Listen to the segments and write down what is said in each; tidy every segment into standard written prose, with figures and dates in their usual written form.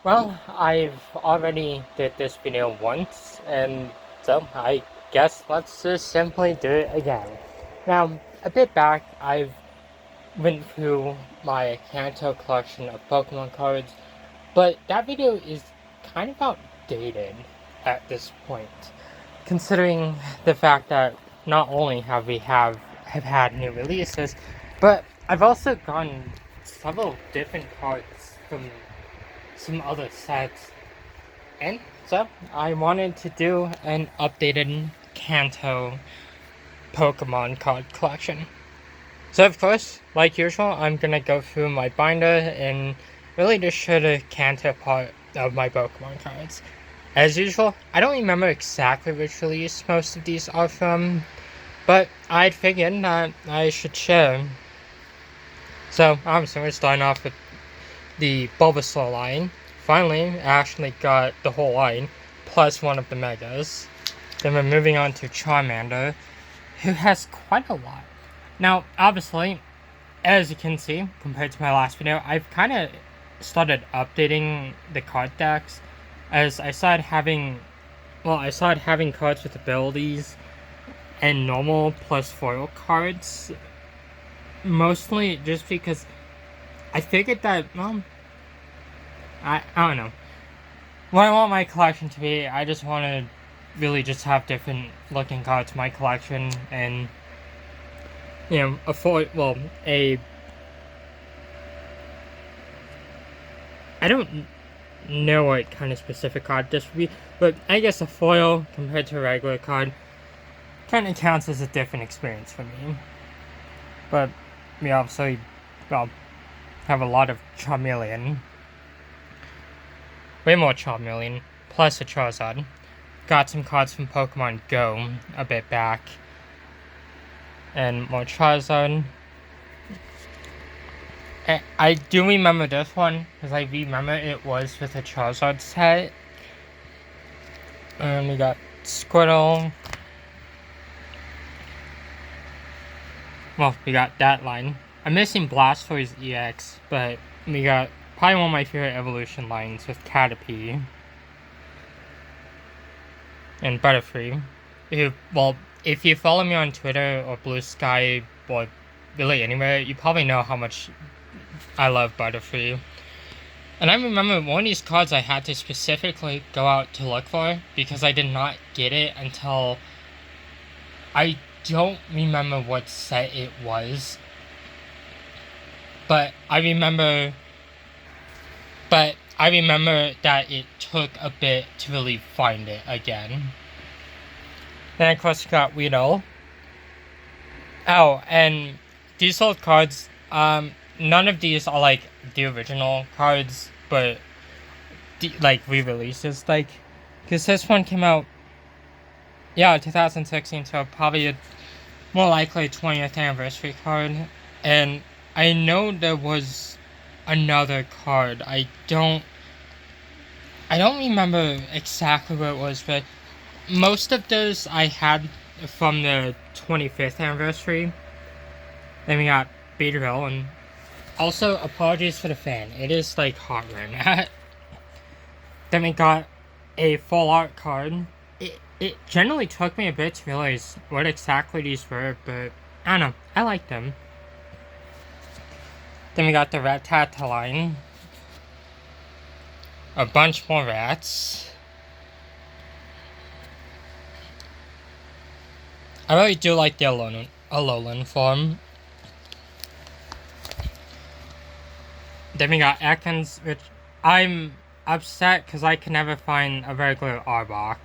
Well, I've already did this video once, and so I guess let's just simply do it again. Now, a bit back, I've went through my Kanto collection of Pokemon cards, but that video is kind of outdated at this point, considering the fact that not only have had new releases, but I've also gotten several different cards from some other sets. And so I wanted to do an updated Kanto Pokemon card collection. So of course, like usual, I'm gonna go through my binder and really just show the Kanto part of my Pokemon cards. As usual, I don't remember exactly which release most of these are from, but I'd figured that I should share. So obviously we're starting off with the Bulbasaur line. Finally, I actually got the whole line, plus one of the Megas. Then we're moving on to Charmander, who has quite a lot. Now, obviously, as you can see, compared to my last video, I've kind of started updating the card decks, as I started having cards with abilities and normal plus foil cards, mostly just because I figured that, well, I don't know. What I want my collection to be, I just want to really just have different looking cards in my collection, and I don't know what kind of specific card this would be, but I guess a foil compared to a regular card kind of counts as a different experience for me. But we obviously, have a lot of Charmeleon. Way more Charmeleon, plus a Charizard. Got some cards from Pokemon Go a bit back. And more Charizard. I do remember this one, because I remember it was with a Charizard set. And we got Squirtle. Well, we got that line. I'm missing Blastoise EX, but we got probably one of my favorite evolution lines with Caterpie and Butterfree. If you follow me on Twitter or Blue Sky or really anywhere, you probably know how much I love Butterfree. And I remember one of these cards I had to specifically go out to look for because I did not get it until I don't remember what set it was. But I remember that it took a bit to really find it again. Then of course we got Weedle. Oh, and these old cards, none of these are like the original cards, but like re-releases, like, because this one came out, 2016, so probably more likely a 20th anniversary card. And I know there was another card. I don't remember exactly what it was, but most of those I had from the 25th anniversary. Then we got Beaterville, and also apologies for the fan. It is like hot right now. Then we got a full art card. It generally took me a bit to realize what exactly these were, but I don't know. I like them. Then we got the Rattata line. A bunch more rats. I really do like the Alolan form. Then we got Ekans, which I'm upset because I can never find a regular Arbok.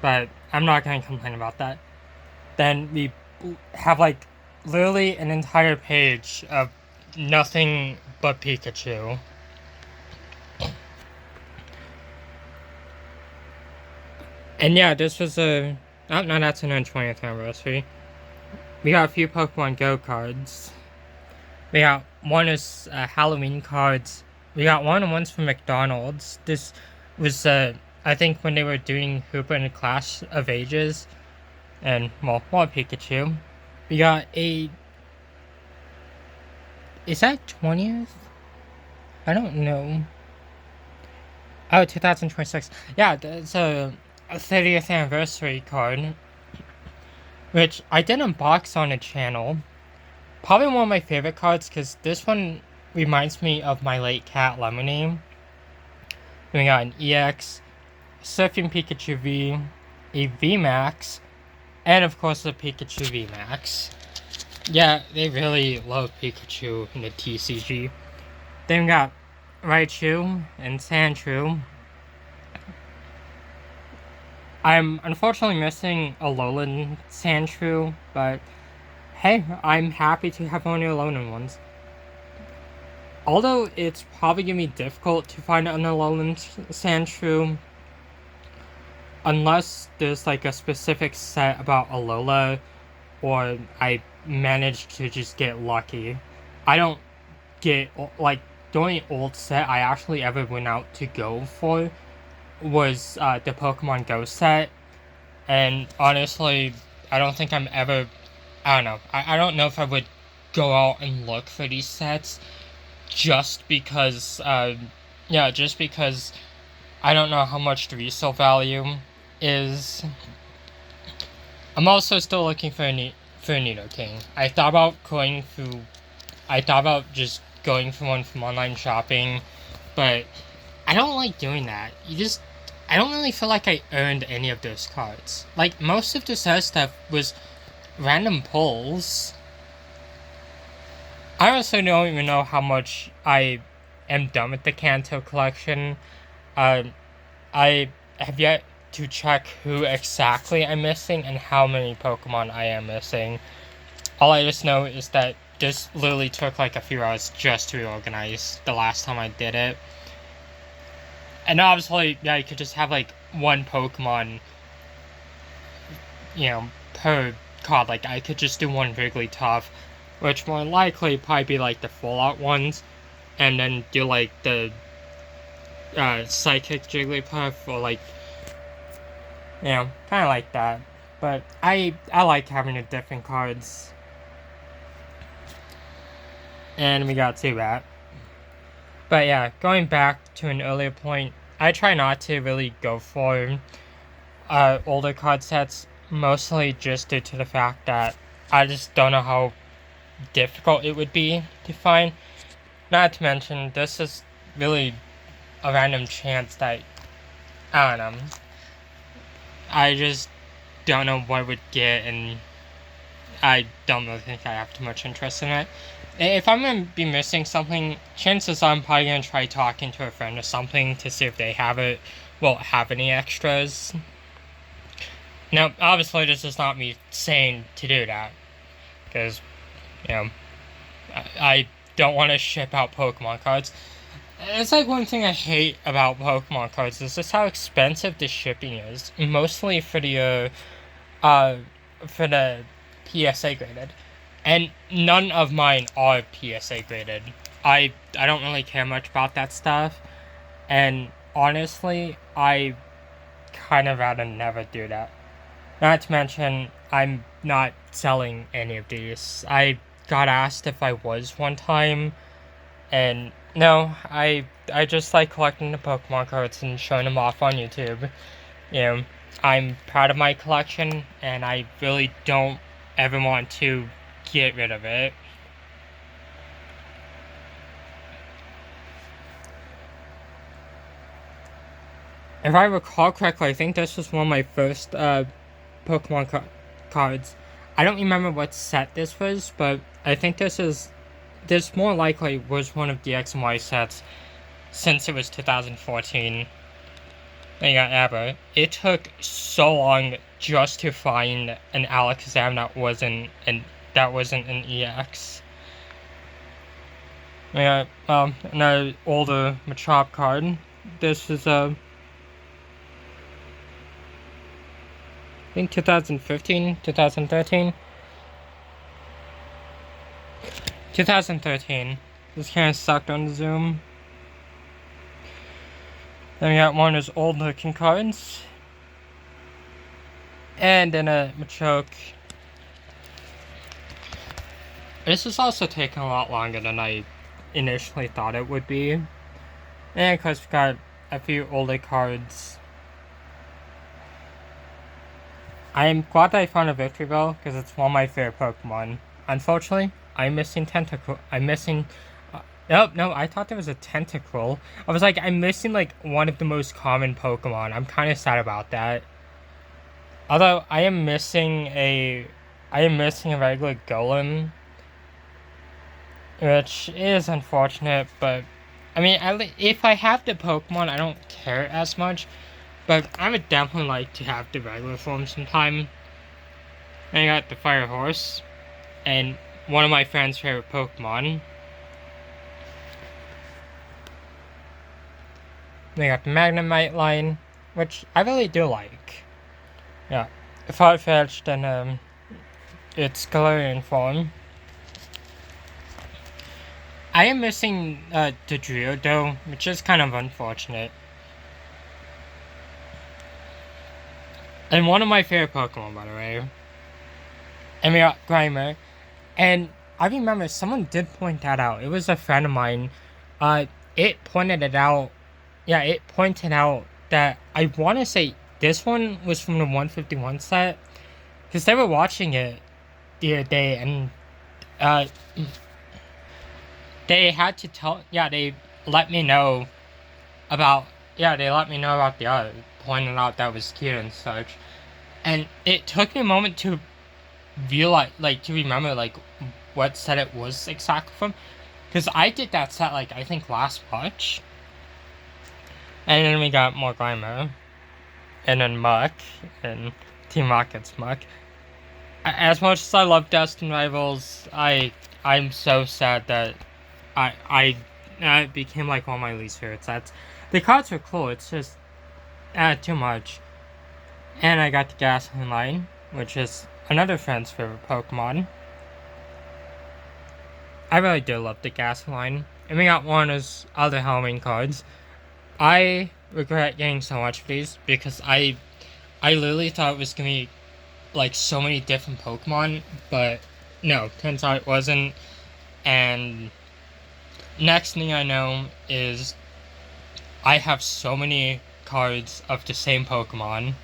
But I'm not going to complain about that. Then we have like literally an entire page of nothing but Pikachu. And yeah, this was that's an 20th anniversary. We got a few Pokemon Go cards. We got one is Halloween cards. We got ones from McDonald's. This was I think when they were doing Hooper and Clash of Ages. And more Pikachu. We got a, is that 20th? I don't know. Oh, 2026. Yeah, it's a 30th anniversary card, which I did unbox on the channel. Probably one of my favorite cards because this one reminds me of my late cat Lemonade. We got an EX, Surfing Pikachu V, a VMAX, and of course the Pikachu VMAX. Yeah, they really love Pikachu in the TCG. Then we got Raichu and Sandshrew. I'm unfortunately missing a Alolan Sandshrew, but hey, I'm happy to have only Alolan ones. Although it's probably gonna be difficult to find an Alolan Sandshrew, unless there's like a specific set about Alola, or I managed to just get lucky. I don't get, like, the only old set I actually ever went out to go for was the Pokemon Go set, and honestly, I don't think I'm ever, I don't know, I don't know if I would go out and look for these sets, just because, yeah, just because I don't know how much the resale value is. I'm also still looking for a Nidoking. I thought about just going for one from online shopping, but I don't like doing that. I don't really feel like I earned any of those cards. Like, most of the set stuff was random pulls. I also don't even know how much I am done with the Kanto collection. I have yet to check who exactly I'm missing and how many Pokemon I am missing. All I just know is that this literally took like a few hours just to reorganize the last time I did it. And obviously, yeah, you could just have like one Pokemon, per card. Like, I could just do one Wigglytuff, which more likely probably be like the Fallout ones, and then do like the Psychic Jigglypuff, or like, kind of like that. But I like having the different cards. And we got Zubat. But yeah, going back to an earlier point, I try not to really go for older card sets, mostly just due to the fact that I just don't know how difficult it would be to find. Not to mention, this is really a random chance that, I don't know, I just don't know what I would get, and I don't really think I have too much interest in it. If I'm gonna be missing something, chances are I'm probably gonna try talking to a friend or something to see if they have any extras. Now, obviously, this is not me saying to do that, because, I don't want to ship out Pokemon cards. It's like one thing I hate about Pokemon cards is just how expensive the shipping is, mostly for the PSA graded, and none of mine are PSA graded. I don't really care much about that stuff, and honestly, I kind of rather never do that. Not to mention, I'm not selling any of these. I got asked if I was one time, and no, I just like collecting the Pokemon cards and showing them off on YouTube. I'm proud of my collection, and I really don't ever want to get rid of it. If I recall correctly, I think this was one of my first Pokemon cards. I don't remember what set this was, but I think this more likely was one of the X and Y sets, since it was 2014. Then you got Aber. It took so long just to find an Alakazam that wasn't an EX. Yeah, another older Machop card. This is I think 2015, 2013. 2013. This kind of sucked on the zoom. Then we got one of those old looking cards. And then a Machoke. This is also taking a lot longer than I initially thought it would be. And of course we got a few older cards. I am glad that I found a Victory Bell because it's one of my favorite Pokemon. Unfortunately, I'm missing Tentacle. I'm missing. No, I thought there was a Tentacruel. I was like, I'm missing like one of the most common Pokemon. I'm kind of sad about that. Although I am missing a regular Golem, which is unfortunate. But I mean, if I have the Pokemon, I don't care as much. But I would definitely like to have the regular form sometime. And I got the Fire Horse, and one of my friend's favorite Pokemon. They got the Magnemite line, which I really do like. Yeah, Farfetch'd and its Galarian form. I am missing the Geodude, which is kind of unfortunate. And one of my favorite Pokemon, by the way. And we got Grimer. And I remember someone did point that out. It was a friend of mine. It pointed it out. Yeah, it pointed out that I want to say this one was from the 151 set. Because they were watching it the other day. And they had to tell. Yeah, they let me know about. Yeah, they let me know about the art. Pointed out that was cute and such. And it took me a moment to realize, like, to remember, like, what set it was exactly from. Because I did that set, like, I think last watch. And then we got more Grimer. And then Muck. And Team Rocket's Muck. As much as I love Destined Rivals, I'm so sad that it became, like, one of my least favorite sets. The cards are cool, it's just too much. And I got the Gasoline line, which is another friend's favorite Pokemon. I really do love the Gasoline. And we got one of those other Halloween cards. I regret getting so much of these because I literally thought it was gonna be like so many different Pokemon, but no, turns out it wasn't. And next thing I know is I have so many cards of the same Pokemon.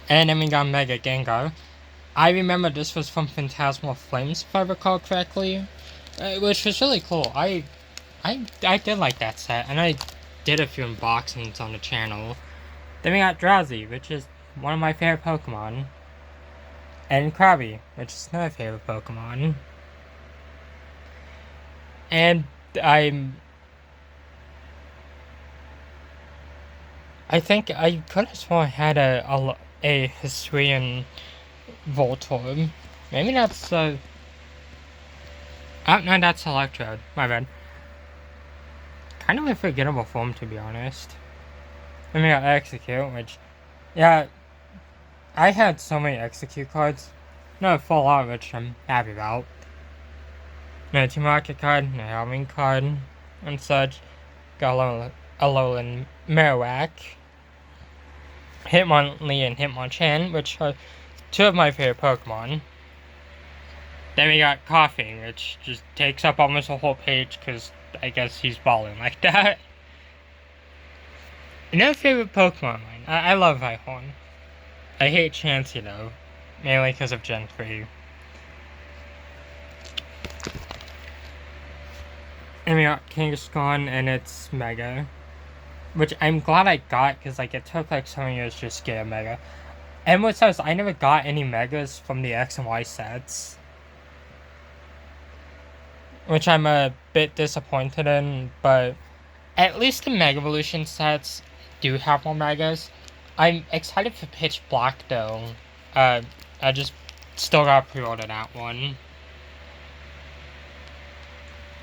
And then we got Mega Gengar. I remember this was from Phantasmal Flames, if I recall correctly, which was really cool. I did like that set, and I did a few unboxings on the channel. Then we got Drowsy, which is one of my favorite Pokemon. And Krabby, which is another favorite Pokemon. And I think I could have sworn I had a Hisuian Voltorb. Maybe that's oh no, that's Electrode. My bad. Kind of a forgettable form, to be honest. Then we got Execute, which, yeah, I had so many Execute cards. No full art, which I'm happy about. No Team Rocket card, no Halloween card, and such. Got Alolan Marowak, Hitmonlee, and Hitmonchan, which are two of my favorite Pokemon. Then we got Coffee, which just takes up almost a whole page because I guess he's balling like that. Another favorite Pokemon line. I love Rhyhorn. I hate Chansey though, mainly because of Gen 3. And we got Kangaskhan and its Mega, which I'm glad I got because like it took like so many years just to get a Mega. And what's else, I never got any Megas from the X and Y sets, which I'm a bit disappointed in, but at least the Mega Evolution sets do have more Megas. I'm excited for Pitch Black though. I just still gotta pre-order that one.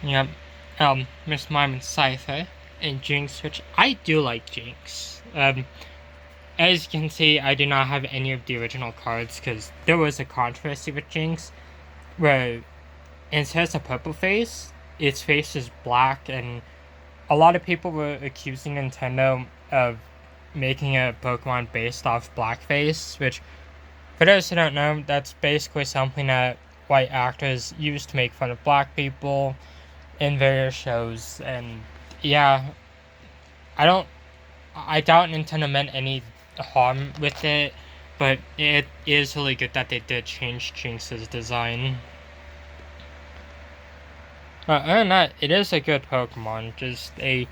Yep. Miss Mime and Cypher and Jinx, which I do like Jinx. As you can see, I do not have any of the original cards because there was a controversy with Jinx where instead of a purple face, its face is black, and a lot of people were accusing Nintendo of making a Pokemon based off blackface, which, for those who don't know, that's basically something that white actors use to make fun of black people in various shows, and yeah, I don't. I doubt Nintendo meant any harm with it, but it is really good that they did change Jinx's design. Other than that, it is a good Pokemon. Just a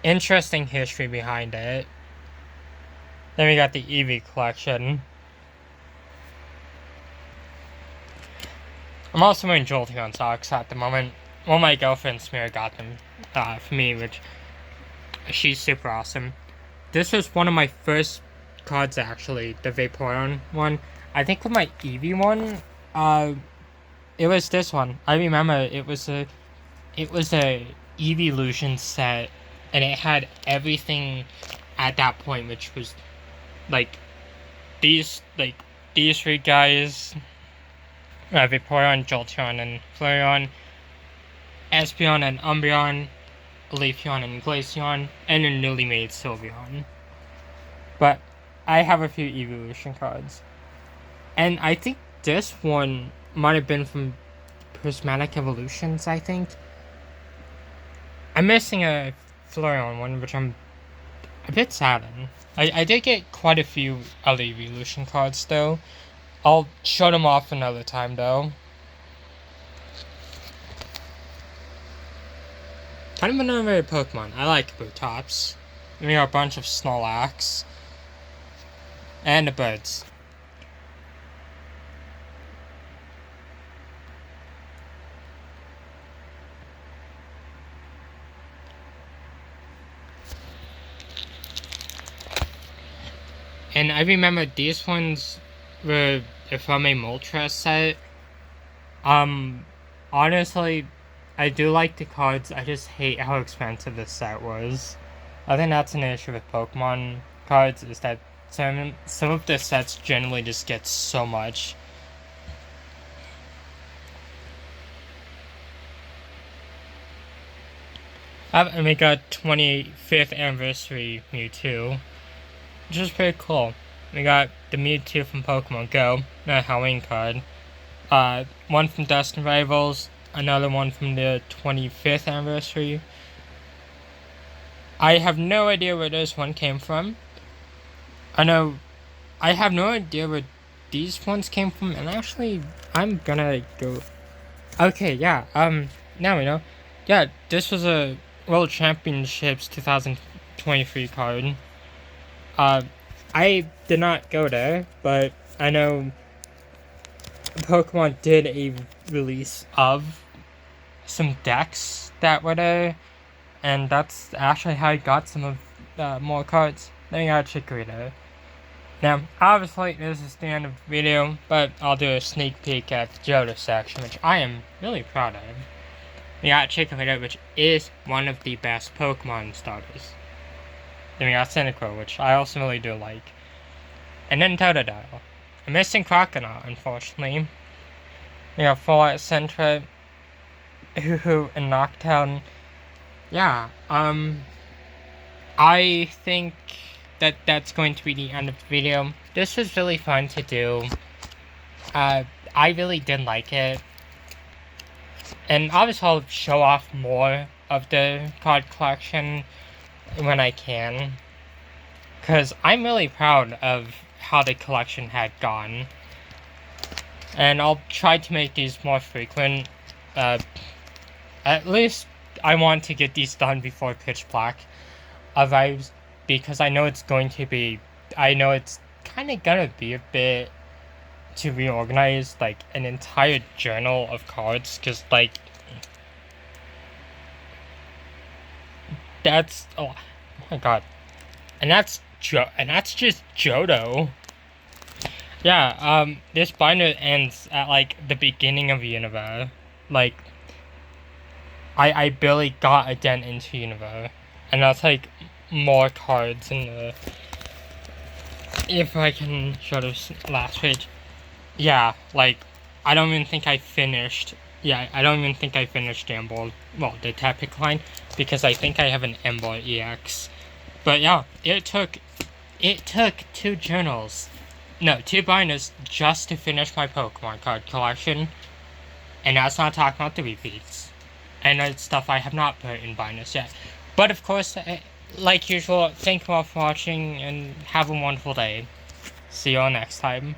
interesting history behind it. Then we got the Eevee collection. I'm also wearing Jolteon socks at the moment. Well, my girlfriend Smear got them for me, which she's super awesome. This was one of my first cards, actually, the Vaporeon one. I think with my Eevee one, it was this one. I remember it was a Evolution set, and it had everything at that point, which was like these three guys, Vaporeon, Jolteon, and Flareon, Espeon and Umbreon, Leafeon and Glaceon, and a newly made Sylveon. But I have a few evolution cards, and I think this one might have been from Prismatic Evolutions. I think I'm missing a Flareon one, which I'm a bit saddened. I did get quite a few other evolution cards though. I'll show them off another time though. Kind of another Pokemon. I like Bootops. We got a bunch of Snorlax. And the birds. And I remember these ones were from a Moltres set. Honestly, I do like the cards. I just hate how expensive this set was. I think that's an issue with Pokemon cards, is that some of the sets generally just get so much. And we got 25th anniversary Mewtwo, which is pretty cool. We got the Mewtwo from Pokemon Go, a Halloween card. One from Dust and Rivals, another one from the 25th anniversary. I have no idea where this one came from. I have no idea where these ones came from, and actually, I'm gonna go. Okay, yeah, now we know. Yeah, this was a World Championships 2023 card. I did not go there, but I know Pokemon did a release of some decks that were there, and that's actually how I got some of more cards. Then we got Chikorita. Now, obviously, this is the end of the video, but I'll do a sneak peek at the Johto section, which I am really proud of. We got Chikorita, which is one of the best Pokemon starters. Then we got Cyndaquil, which I also really do like. And then Totodile. I'm missing Crocodile, unfortunately. We got Fallout Centra, Hoo-Hoo, and Noctown. Yeah, I think that's going to be the end of the video. This was really fun to do. I really did like it. And obviously I'll show off more of the card collection when I can. Because I'm really proud of how the collection had gone. And I'll try to make these more frequent. At least I want to get these done before Pitch Black arrives, because I know it's kind of gonna be a bit to reorganize, like, an entire journal of cards, because, like, that's, oh my god, and that's just Johto. Yeah, this binder ends at, like, the beginning of Univers. Like, I barely got a dent into Univers, and that's, like, more cards in the, if I can show this last page. Yeah, like, I don't even think I finished Embold, well, the Tepic line, because I think I have an Embold EX. But yeah, it took 2 binders just to finish my Pokemon card collection, and that's not talking about the repeats. and stuff I have not put in binders yet. But of course, like usual, thank you all for watching, and have a wonderful day. See you all next time.